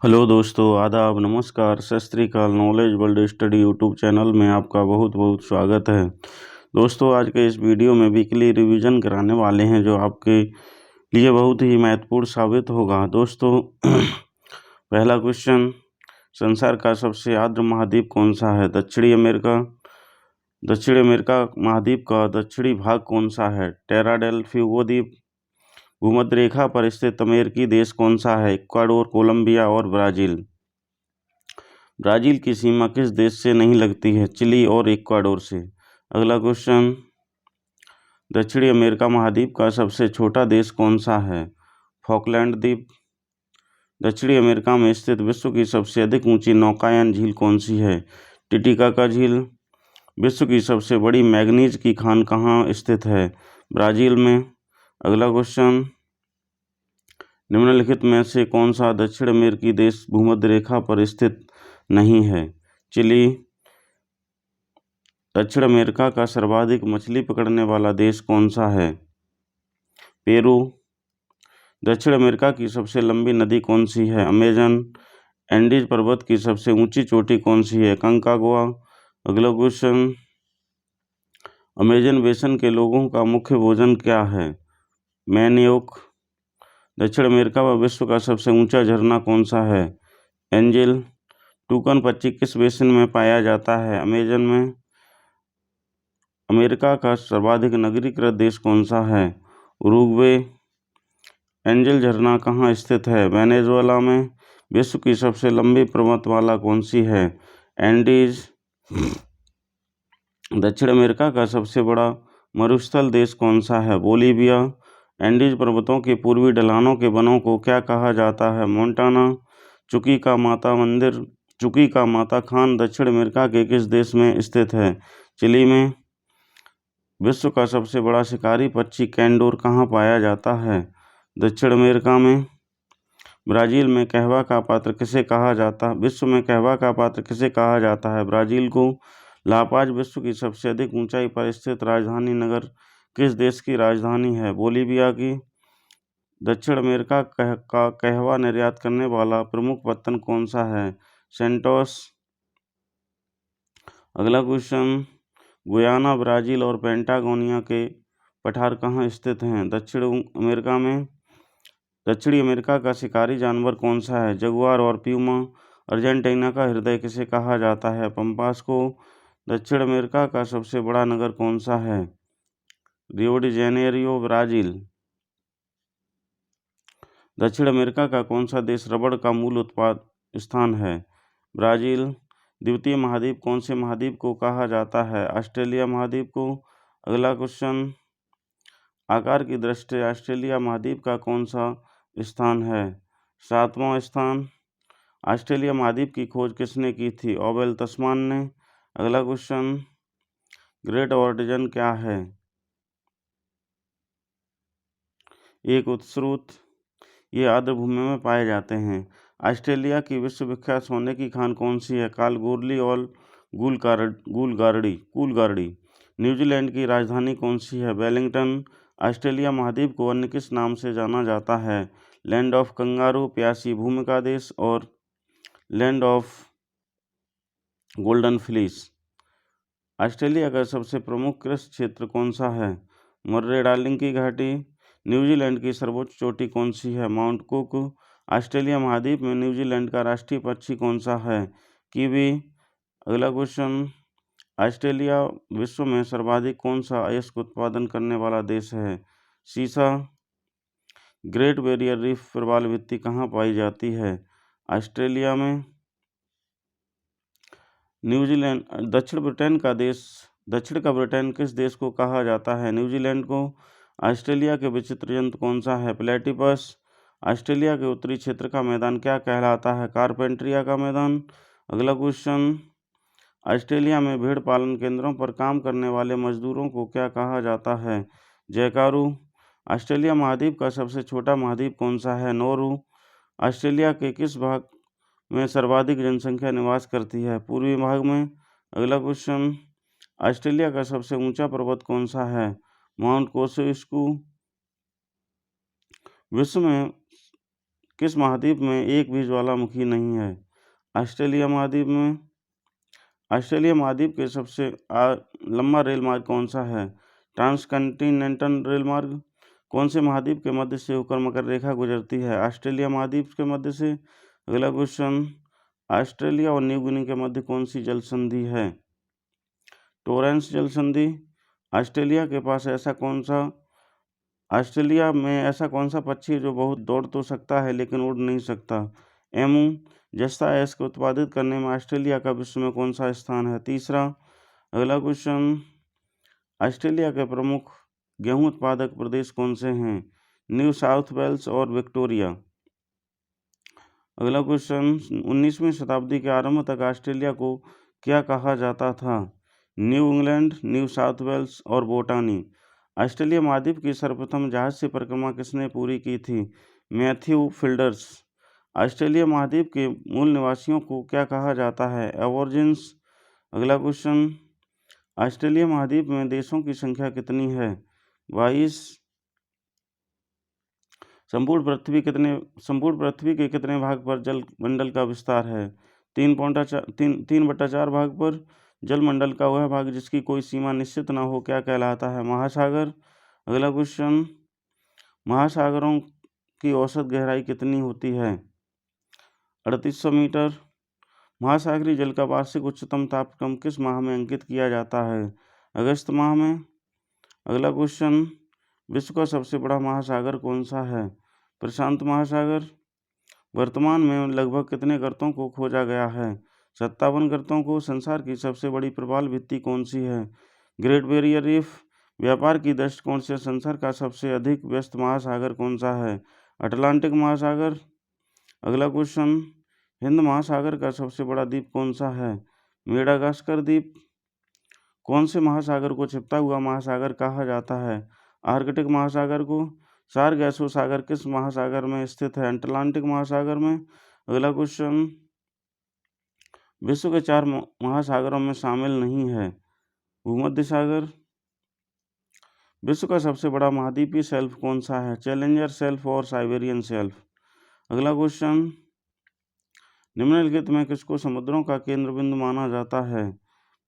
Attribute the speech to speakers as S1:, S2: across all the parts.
S1: Hello दोस्तों, आदाब, नमस्कार, सत श्री अकाल। Knowledge world study YouTube channel में आपका बहुत बहुत स्वागत है। दोस्तों, आज के इस वीडियो में वीकली रिवीजन कराने वाले हैं जो आपके लिए बहुत ही महत्वपूर्ण साबित होगा। दोस्तों पहला क्वेश्चन, संसार का सबसे आर्द्र महाद्वीप कौन सा है? दक्षिणी अमेरिका। दक्षिण अमेरिका महाद्वीप का दक्षिणी भाग कौन सा है? टेरा डेल फ्यूगो द्वीप। भूमध्य रेखा पर स्थित अमेरिकी देश कौन सा है? इक्वाडोर, कोलंबिया और ब्राज़ील। ब्राज़ील की सीमा किस देश से नहीं लगती है? चिली और इक्वाडोर से। अगला क्वेश्चन, दक्षिणी अमेरिका महाद्वीप का सबसे छोटा देश कौन सा है? फॉकलैंड द्वीप। दक्षिणी अमेरिका में स्थित विश्व की सबसे अधिक ऊंची नौकायन झील कौन सी है? टिटिकाका झील। विश्व की सबसे बड़ी मैग्नीज की खान कहाँ स्थित है? ब्राज़ील में। अगला क्वेश्चन, निम्नलिखित में से कौन सा दक्षिण अमेरिकी देश भूमध्य रेखा पर स्थित नहीं है? चिली। दक्षिण अमेरिका का सर्वाधिक मछली पकड़ने वाला देश कौन सा है? पेरू। दक्षिण अमेरिका की सबसे लंबी नदी कौन सी है? अमेजन। एंडीज पर्वत की सबसे ऊंची चोटी कौन सी है? कंकागुआ। अगला क्वेश्चन, अमेजन बेसिन के लोगों का मुख्य भोजन क्या है? मैनयोक। दक्षिण अमेरिका व विश्व का सबसे ऊंचा झरना कौन सा है? एंजिल। टूकन पक्षी किस बेसिन में पाया जाता है? अमेजन में। अमेरिका का सर्वाधिक नगरीकृत देश कौन सा है? उरुग्वे। एंजल झरना कहाँ स्थित है? वेनेजुएला में। विश्व की सबसे लंबी पर्वतमाला कौन सी है? एंडीज। दक्षिण अमेरिका का सबसे बड़ा मरुस्थल देश कौन सा है? बोलीविया। एंडीज पर्वतों के पूर्वी ढलानों के वनों को क्या कहा जाता है? मोंटाना। चुकी का माता मंदिर, चुकी का माता खान दक्षिण अमेरिका के किस देश में स्थित है? चिली में। विश्व का सबसे बड़ा शिकारी पक्षी कैंडोर कहाँ पाया जाता है? दक्षिण अमेरिका में। ब्राज़ील में कहवा का पात्र किसे कहा जाता है? विश्व में कहवा का पात्र किसे कहा जाता है? ब्राज़ील को। लापाज विश्व की सबसे अधिक ऊंचाई पर स्थित राजधानी नगर किस देश की राजधानी है? बोलीविया की। दक्षिण अमेरिका का कहवा निर्यात करने वाला प्रमुख पत्तन कौन सा है? सेंटोस। अगला क्वेश्चन, गुयाना, ब्राज़ील और पेंटागोनिया के पठार कहाँ स्थित हैं? दक्षिण अमेरिका में। दक्षिणी अमेरिका का शिकारी जानवर कौन सा है? जगुआर और प्यूमा। अर्जेंटीना का हृदय किसे कहा जाता है? पंपास को। दक्षिण अमेरिका का सबसे बड़ा नगर कौन सा है? Rio de Janeiro, Brazil. दक्षिण अमेरिका का कौन सा देश रबड़ का मूल उत्पाद स्थान है? ब्राज़ील। द्वितीय महाद्वीप कौन से महाद्वीप को कहा जाता है? ऑस्ट्रेलिया महाद्वीप को। अगला क्वेश्चन, आकार की दृष्टि से ऑस्ट्रेलिया महाद्वीप का कौन सा स्थान है? 7वां स्थान। ऑस्ट्रेलिया महाद्वीप की खोज किसने की थी? ओवेल तस्मान ने। अगला क्वेश्चन, ग्रेट ऑर्टिजन क्या है? एक उत्सुत, ये आर्द्र भूमि में पाए जाते हैं। ऑस्ट्रेलिया की विश्वविख्यात सोने की खान कौन सी है? कालगोरली और कूलगारडी। न्यूजीलैंड की राजधानी कौन सी है? वेलिंगटन। ऑस्ट्रेलिया महाद्वीप को अन्य किस नाम से जाना जाता है? लैंड ऑफ कंगारू, प्यासी भूमि का देश और land of golden fleece. Australia का सबसे प्रमुख कृषि क्षेत्र कौन सा है? मुर्रे डार्लिंग की घाटी। न्यूजीलैंड की सर्वोच्च चोटी कौन सी है? Mount cook. ऑस्ट्रेलिया महाद्वीप में न्यूजीलैंड का राष्ट्रीय पक्षी कौन सा है? कीवी। अगला क्वेश्चन, ऑस्ट्रेलिया विश्व में सर्वाधिक कौन सा अयस्क उत्पादन करने वाला देश है? सीसा। ग्रेट बैरियर रीफ प्रवाल भित्ति कहाँ पाई जाती है? ऑस्ट्रेलिया में। न्यूजीलैंड, दक्षिण का ब्रिटेन किस देश को कहा जाता है? न्यूजीलैंड को। ऑस्ट्रेलिया के विचित्र जंतु कौन सा है? प्लेटिपस। ऑस्ट्रेलिया के उत्तरी क्षेत्र का मैदान क्या कहलाता है? कारपेंट्रिया का मैदान। अगला क्वेश्चन, ऑस्ट्रेलिया में भेड़ पालन केंद्रों पर काम करने वाले मजदूरों को क्या कहा जाता है? जयकारू। ऑस्ट्रेलिया महाद्वीप का सबसे छोटा महाद्वीप कौन सा है? नोरू। ऑस्ट्रेलिया के किस भाग में सर्वाधिक जनसंख्या निवास करती है? पूर्वी भाग में। अगला क्वेश्चन, ऑस्ट्रेलिया का सबसे ऊंचा पर्वत कौन सा है? माउंट कोसिस्कू। विश्व में किस महाद्वीप में एक भी ज्वालामुखी नहीं है? ऑस्ट्रेलिया महाद्वीप में। ऑस्ट्रेलिया महाद्वीप के सबसे लंबा रेल मार्ग कौन सा है? ट्रांसकंटिनेंटल रेल मार्ग। कौन से महाद्वीप के मध्य से होकर मकर रेखा गुजरती है? ऑस्ट्रेलिया महाद्वीप के मध्य से। अगला क्वेश्चन, ऑस्ट्रेलिया और न्यू गिनी के मध्य कौन सी जल संधि है? टोरेंस जल संधि। ऑस्ट्रेलिया में ऐसा कौन सा पक्षी है जो बहुत दौड़ तो सकता है लेकिन उड़ नहीं सकता? एमू। जस्ता एस को उत्पादित करने में ऑस्ट्रेलिया का विश्व में कौन सा स्थान है? तीसरा। अगला क्वेश्चन, ऑस्ट्रेलिया के प्रमुख गेहूं उत्पादक प्रदेश कौन से हैं? न्यू साउथ वेल्स और विक्टोरिया। अगला क्वेश्चन, 19वीं शताब्दी के आरंभ तक ऑस्ट्रेलिया को क्या कहा जाता था? New England, New South Wales और बोटानी। ऑस्ट्रेलिया महाद्वीप की सर्वप्रथम जहाज से परिक्रमा किसने पूरी की थी? Matthew fielders. ऑस्ट्रेलिया महाद्वीप के मूल निवासियों को क्या कहा जाता है? एबोरिजिन्स। अगला क्वेश्चन, ऑस्ट्रेलिया महाद्वीप में देशों की संख्या कितनी है? 22। संपूर्ण पृथ्वी के कितने भाग पर जल मंडल का विस्तार है? 3/4 भाग पर। जल मंडल का वह भाग जिसकी कोई सीमा निश्चित न हो क्या कहलाता है? महासागर। अगला क्वेश्चन, महासागरों की औसत गहराई कितनी होती है? 3800 मीटर। महासागरीय जल का वार्षिक उच्चतम तापक्रम किस माह में अंकित किया जाता है? अगस्त माह में। अगला क्वेश्चन, विश्व का सबसे बड़ा महासागर कौन सा है? प्रशांत महासागर। वर्तमान में लगभग कितने गर्तों को खोजा गया है? 57 गर्तों को। संसार की सबसे बड़ी प्रवाल भित्ति कौन सी है? Great barrier reef. व्यापार की दृष्टिकोण से संसार का सबसे अधिक व्यस्त महासागर कौन सा है? अटलांटिक महासागर। अगला क्वेश्चन, हिंद महासागर का सबसे बड़ा द्वीप कौन सा है? मेडागास्कर द्वीप। कौन से महासागर को छिपता हुआ महासागर कहा जाता है? आर्कटिक महासागर को। सारगैसो सागर किस महासागर में स्थित है? अटलांटिक महासागर में। अगला क्वेश्चन, विश्व के 4 महासागरों में शामिल नहीं है भूमध्य सागर। विश्व का सबसे बड़ा महाद्वीपीय शेल्फ कौन सा है? चैलेंजर शेल्फ और साइबेरियन शेल्फ। अगला क्वेश्चन, निम्नलिखित में किसको समुद्रों का केंद्र बिंदु माना जाता है?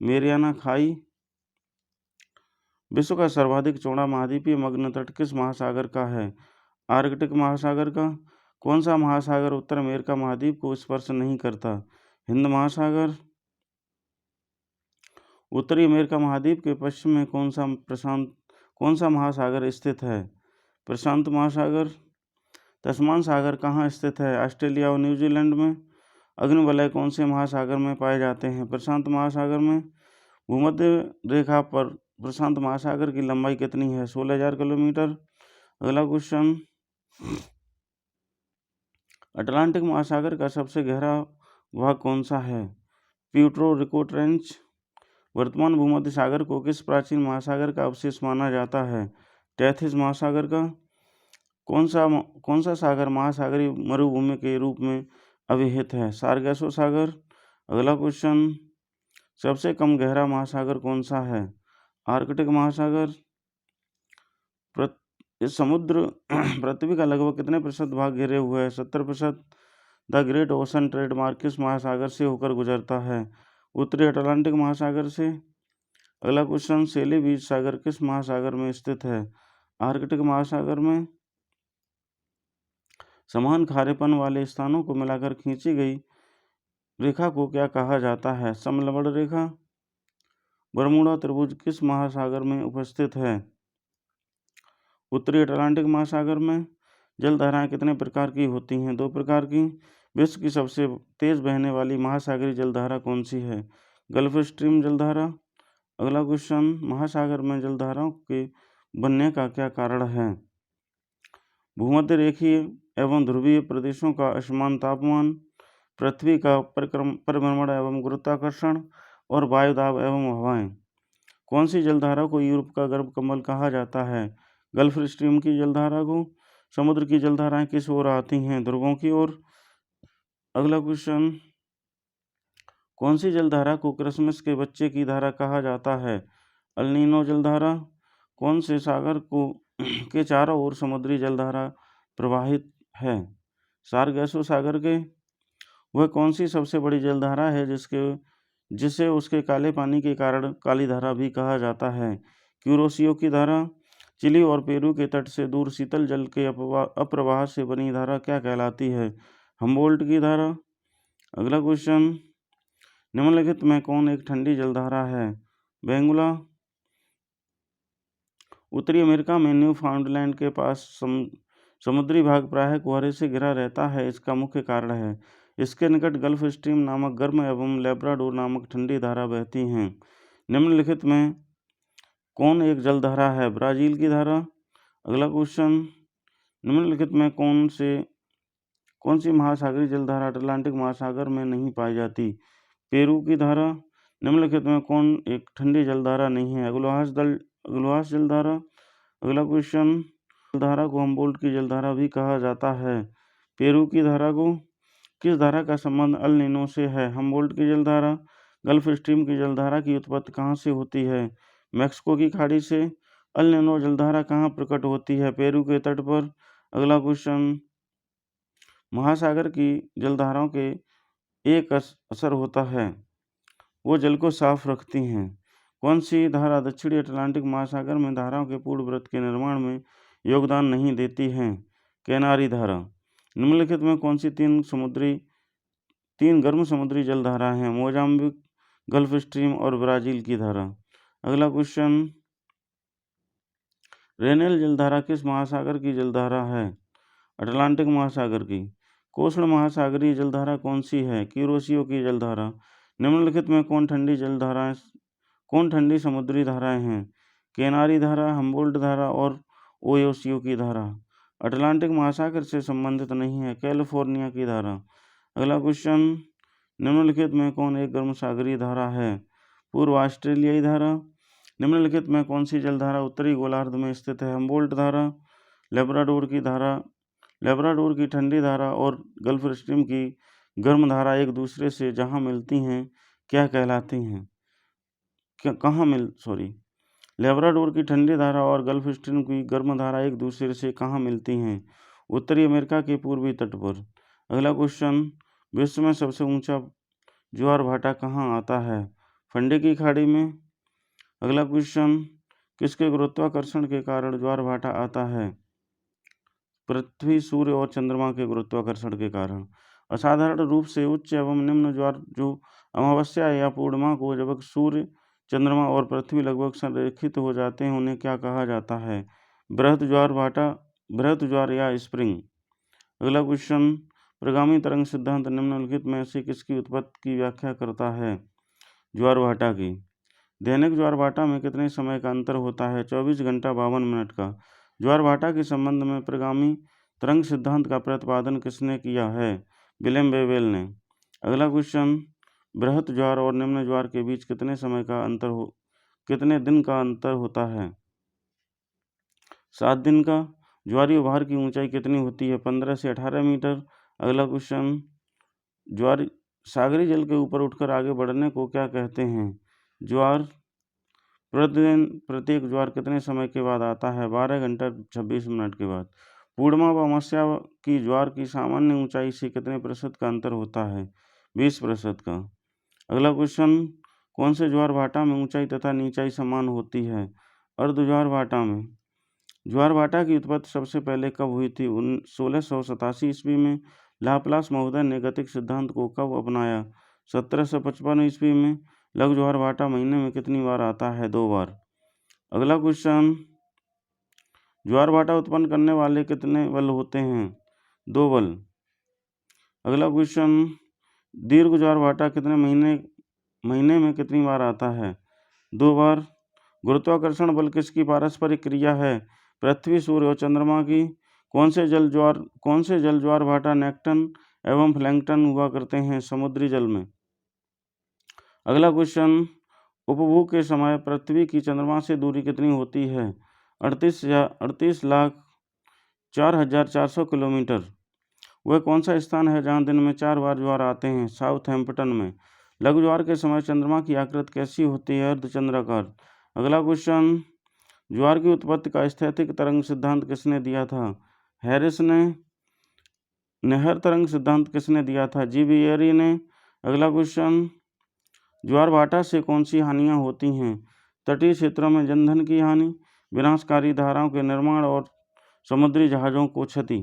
S1: मेरियाना खाई। विश्व का सर्वाधिक चौड़ा महाद्वीपीय मग्न तट किस महासागर का है? आर्कटिक महासागर का। कौन सा महासागर उत्तर अमेरिका महाद्वीप को स्पर्श नहीं करता? हिंद महासागर। उत्तरी अमेरिका महाद्वीप के पश्चिम में कौन सा महासागर स्थित है? प्रशांत महासागर। तस्मान सागर कहाँ स्थित है? ऑस्ट्रेलिया और न्यूजीलैंड में। अग्निवलय कौन से महासागर में पाए जाते हैं? प्रशांत महासागर में। भूमध्य रेखा पर प्रशांत महासागर की लंबाई कितनी है? 16,000 किलोमीटर। अगला क्वेश्चन, अटलांटिक महासागर का सबसे गहरा भाग कौन सा है? Puerto Rico trench. वर्तमान भूमध्य सागर को किस प्राचीन महासागर का अवशेष माना जाता है? टेथिस महासागर का। कौन सा सागर महासागरीय मरुभूमि के रूप में अभिहित है? सारगैसो सागर। अगला क्वेश्चन, सबसे कम गहरा महासागर कौन सा है? आर्कटिक महासागर। इस समुद्र पृथ्वी का लगभग कितने प्रतिशत भाग घिरे हुए है? 70%। द ग्रेट ओशन ट्रेडमार्क किस महासागर से होकर गुजरता है? उत्तरी अटलांटिक महासागर से। अगला क्वेश्चन, सेली बीच सागर किस महासागर में स्थित है? आर्कटिक महासागर में। समान खारेपन वाले स्थानों को मिलाकर खींची गई रेखा को क्या कहा जाता है? समलंब रेखा। बरमूडा त्रिभुज किस महासागर में उपस्थित है? उत्तरी अटलांटिक महासागर में। जलधाराएं कितने प्रकार की होती हैं? 2 प्रकार की। विश्व की सबसे तेज बहने वाली महासागरीय जलधारा कौन सी है? गल्फ स्ट्रीम जलधारा। अगला क्वेश्चन, महासागर में जलधाराओं के बनने का क्या कारण है? भूमध्य रेखीय एवं ध्रुवीय प्रदेशों का असमान तापमान, पृथ्वी का परिभ्रमण एवं गुरुत्वाकर्षण और वायुदाब एवं हवाएं। कौन सी जलधारा को यूरोप का गर्भ कमल कहा जाता है? गल्फ स्ट्रीम की जलधारा को। समुद्र की जलधाराएं किस ओर आती हैं? ध्रुवों की ओर। अगला क्वेश्चन, कौन सी जलधारा को क्रिसमस के बच्चे की धारा कहा जाता है? अल नीनो जलधारा। कौन से सागर को के चारों ओर समुद्री जलधारा प्रवाहित है? सारगैसो सागर के? वह कौन सी सबसे बड़ी जलधारा है जिसे उसके काले पानी के कारण काली धारा भी कहा जाता है? क्यूरोसियो की धारा? चिली और पेरू के तट से दूर शीतल जल के अप्रवाह से बनी धारा क्या कहलाती है? हम्बोल्ट की धारा। अगला क्वेश्चन, निम्नलिखित में कौन एक ठंडी जलधारा है? बेंगुला। उत्तरी अमेरिका में न्यू फाउंडलैंड के पास समुद्री भाग प्रायः कोहरे से घिरा रहता है। इसका मुख्य कारण है इसके निकट गल्फ स्ट्रीम नामक गर्म एवं लेब्राडोर नामक ठंडी धारा बहती हैं। निम्नलिखित में कौन एक जलधारा है? ब्राज़ील की धारा। अगला क्वेश्चन, निम्नलिखित में कौन सी महासागरीय जलधारा अटलांटिक महासागर में नहीं पाई जाती? पेरू की धारा। निम्नलिखित में कौन एक ठंडी जलधारा नहीं है? अग्लुआस जलधारा। अगला क्वेश्चन, जलधारा को हम्बोल्ट की जलधारा भी कहा जाता है। पेरू की धारा को? किस धारा का संबंध अल नीनो से है? हम्बोल्ट की जलधारा। गल्फ स्ट्रीम की जलधारा की उत्पत्ति कहाँ से होती है? मैक्सिको की खाड़ी से। अल नीनो जलधारा कहाँ प्रकट होती है? पेरू के तट पर। अगला क्वेश्चन, महासागर की जलधाराओं के एक असर होता है, वो जल को साफ रखती हैं। कौन सी धारा दक्षिणी अटलांटिक महासागर में धाराओं के पूर्ण वृत्त के निर्माण में योगदान नहीं देती है? कैनारी धारा। निम्नलिखित में कौन सी तीन गर्म समुद्री जलधाराएं हैं? मोजाम्बिक, गल्फ स्ट्रीम और ब्राज़ील की धारा। अगला क्वेश्चन, रेनेल जलधारा किस महासागर की जलधारा है? अटलांटिक महासागर की। कोष्ण महासागरीय जलधारा कौन सी है? क्यूरोसियो की जलधारा। निम्नलिखित में कौन ठंडी समुद्री धाराएं हैं? कैनारी धारा, हम्बोल्ट धारा और ओयोसियो की धारा। अटलांटिक महासागर से संबंधित नहीं है, कैलिफोर्निया की धारा। अगला क्वेश्चन, निम्नलिखित में कौन एक गर्म सागरीय धारा है? पूर्व ऑस्ट्रेलियाई धारा। निम्नलिखित में कौन सी जलधारा उत्तरी गोलार्ध में स्थित है? हम्बोल्ट धारा। लेब्राडोर की धारा, लेब्राडोर की ठंडी धारा और गल्फ स्ट्रीम की गर्म धारा एक दूसरे से जहाँ मिलती हैं क्या कहलाती हैं? लेब्राडोर की ठंडी धारा और गल्फ स्ट्रीम की गर्म धारा एक दूसरे से कहाँ मिलती हैं? उत्तरी अमेरिका के पूर्वी तट पर। अगला क्वेश्चन, विश्व में सबसे ऊंचा ज्वार भाटा कहाँ आता है? फंडे की खाड़ी में। अगला क्वेश्चन, किसके गुरुत्वाकर्षण के कारण ज्वार भाटा आता है? पृथ्वी, सूर्य और चंद्रमा के गुरुत्वाकर्षण के कारण। असाधारण रूप से उच्च एवं निम्न ज्वार जो अमावस्या या पूर्णिमा को जब सूर्य, चंद्रमा और पृथ्वी लगभग संरेखित हो जाते हैं उन्हें क्या कहा जाता है? बृहद ज्वार या स्प्रिंग। अगला क्वेश्चन, प्रगामी तरंग सिद्धांत निम्नलिखित में से किसकी उत्पत्ति की व्याख्या करता है? ज्वार भाटा की। दैनिक ज्वार भाटा में कितने समय का अंतर होता है? 24 घंटा 52 मिनट का। ज्वार भाटा के संबंध में प्रगामी तरंग सिद्धांत का प्रतिपादन किसने किया है? विलियम बेवेल ने। अगला क्वेश्चन, बृहत ज्वार और निम्न ज्वार के बीच कितने दिन का अंतर होता है? 7 दिन का। ज्वारीय भार की ऊंचाई कितनी होती है? 15 से 18 मीटर। अगला क्वेश्चन, सागरी जल के ऊपर उठकर आगे बढ़ने को क्या कहते हैं? ज्वार। प्रतिदिन प्रत्येक ज्वार कितने समय के बाद आता है? 12 घंटा 26 मिनट के बाद। पूर्णिमा व अमावस्या की ज्वार की सामान्य ऊंचाई से कितने प्रतिशत का अंतर होता है? 20% का। अगला क्वेश्चन, कौन से ज्वार भाटा में ऊंचाई तथा नीचाई समान होती है? अर्ध ज्वार भाटा में। ज्वार भाटा की उत्पत्ति सबसे पहले कब हुई थी? 1687 ईस्वी में। लाप्लास महोदय ने गतिक सिद्धांत को कब अपनाया? 1755 ईस्वी में। लघु ज्वार भाटा महीने में कितनी बार आता है? 2 बार। अगला क्वेश्चन, ज्वार भाटा उत्पन्न करने वाले कितने बल होते हैं? 2 बल। अगला क्वेश्चन, दीर्घ ज्वार भाटा कितने महीने में कितनी बार आता है? 2 बार। गुरुत्वाकर्षण बल किसकी पारस्परिक क्रिया है? पृथ्वी, सूर्य और चंद्रमा की। कौन से जल ज्वार भाटा नेक्टन एवं प्लैंकटन हुआ करते हैं समुद्री जल में? अगला क्वेश्चन, उपभू के समय पृथ्वी की चंद्रमा से दूरी कितनी होती है? 38,04,400 किलोमीटर। वह कौन सा स्थान है जहां दिन में 4 बार ज्वार आते हैं? साउथहैम्पटन में। लघु ज्वार के समय चंद्रमा की आकृति कैसी होती है? अर्धचंद्राकार। अगला क्वेश्चन, ज्वार की उत्पत्ति का स्थैतिक तरंग सिद्धांत किसने दिया था? हैरिस ने। नहर तरंग सिद्धांत किसने दिया था? जी बीयरी ने। अगला क्वेश्चन, ज्वार भाटा से कौन सी हानियाँ होती हैं? तटीय क्षेत्रों में जनधन की हानि, विनाशकारी धाराओं के निर्माण और समुद्री जहाज़ों को क्षति।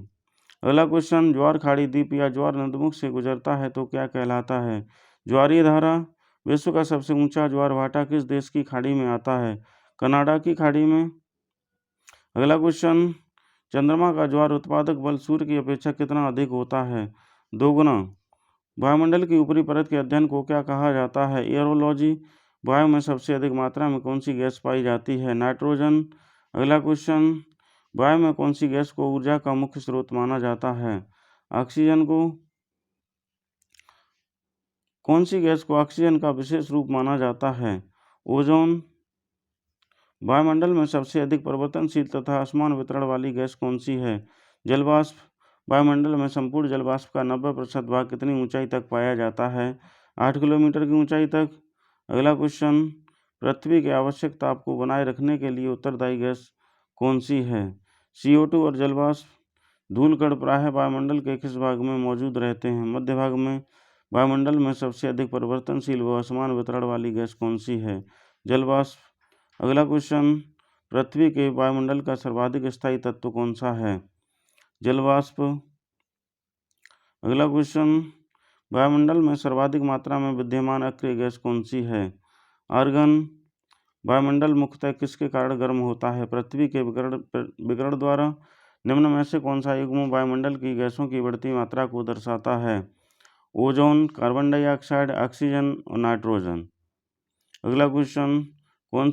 S1: अगला क्वेश्चन, ज्वार खाड़ी द्वीप या ज्वार नदमुख से गुजरता है तो क्या कहलाता है? ज्वारीय धारा। विश्व का सबसे ऊंचा ज्वार भाटा किस देश की खाड़ी में आता है? कनाडा की खाड़ी में। अगला क्वेश्चन, चंद्रमा का ज्वार उत्पादक बल सूर्य की अपेक्षा कितना अधिक होता है? 2 गुना। वायुमंडल की ऊपरी परत के अध्ययन को क्या कहा जाता है? एयरोलॉजी। वायु में सबसे अधिक मात्रा में कौन सी गैस पाई जाती है? नाइट्रोजन। अगला क्वेश्चन, वायु में कौन सी गैस को ऊर्जा का मुख्य स्रोत माना जाता है? ऑक्सीजन को। कौन सी गैस को ऑक्सीजन का विशेष रूप माना जाता है? ओजोन। वायुमंडल में सबसे अधिक परिवर्तनशील तथा असमान वितरण वाली गैस कौन सी है? जलवाष्प। वायुमंडल में संपूर्ण जलवाष्प का 90% भाग कितनी ऊंचाई तक पाया जाता है? 8 किलोमीटर की ऊंचाई तक। अगला क्वेश्चन, पृथ्वी के आवश्यक ताप को बनाए रखने के लिए उत्तरदायी गैस कौन सी है? CO2 और जलवाष्प। धूलकण प्रायः वायुमंडल के किस भाग में मौजूद रहते हैं? मध्य भाग में। वायुमंडल में सबसे अधिक परिवर्तनशील व असमान वितरण वाली गैस कौन सी है? जलवाष्प। अगला क्वेश्चन, पृथ्वी के वायुमंडल का सर्वाधिक स्थायी तत्व कौन सा है? जलवाष्प। अगला क्वेश्चन, वायुमंडल में सर्वाधिक मात्रा में विद्यमान अक्रिय गैस कौन सी है? आर्गन। वायुमंडल मुख्यतः किसके कारण गर्म होता है? पृथ्वी के विकिरण द्वारा। निम्न में से कौन सा युग्म वायुमंडल की गैसों की बढ़ती मात्रा को दर्शाता है? ओजोन, कार्बन डाइऑक्साइड, ऑक्सीजन और नाइट्रोजन। अगला क्वेश्चन, कौन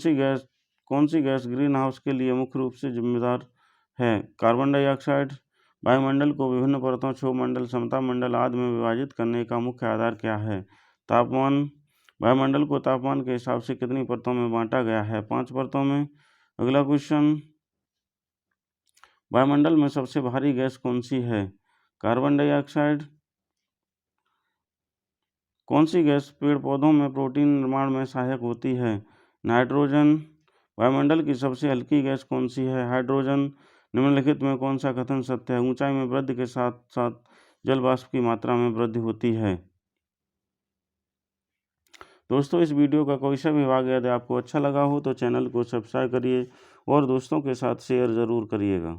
S1: सी गैस ग्रीन हाउस के लिए मुख्य रूप से जिम्मेदार है? Carbon dioxide. वायुमंडल को विभिन्न परतों, क्षोभ मंडल, समता मंडल आदि में विभाजित करने का मुख्य आधार क्या है? तापमान। वायुमंडल को तापमान के हिसाब से कितनी परतों में बांटा गया है? 5 परतों में। अगला क्वेश्चन, वायुमंडल में सबसे भारी गैस कौन सी है? Carbon dioxide. कौन सी गैस पेड़ पौधों में प्रोटीन निर्माण में सहायक होती है? नाइट्रोजन। वायुमंडल की सबसे हल्की गैस कौन सी है? हाइड्रोजन। निम्नलिखित में कौन सा कथन सत्य है? ऊंचाई में वृद्धि के साथ साथ जल वाष्प की मात्रा में वृद्धि होती है। दोस्तों, इस वीडियो का कोई सा भी भाग यदि आपको अच्छा लगा हो तो चैनल को सब्सक्राइब करिए और दोस्तों के साथ शेयर ज़रूर करिएगा।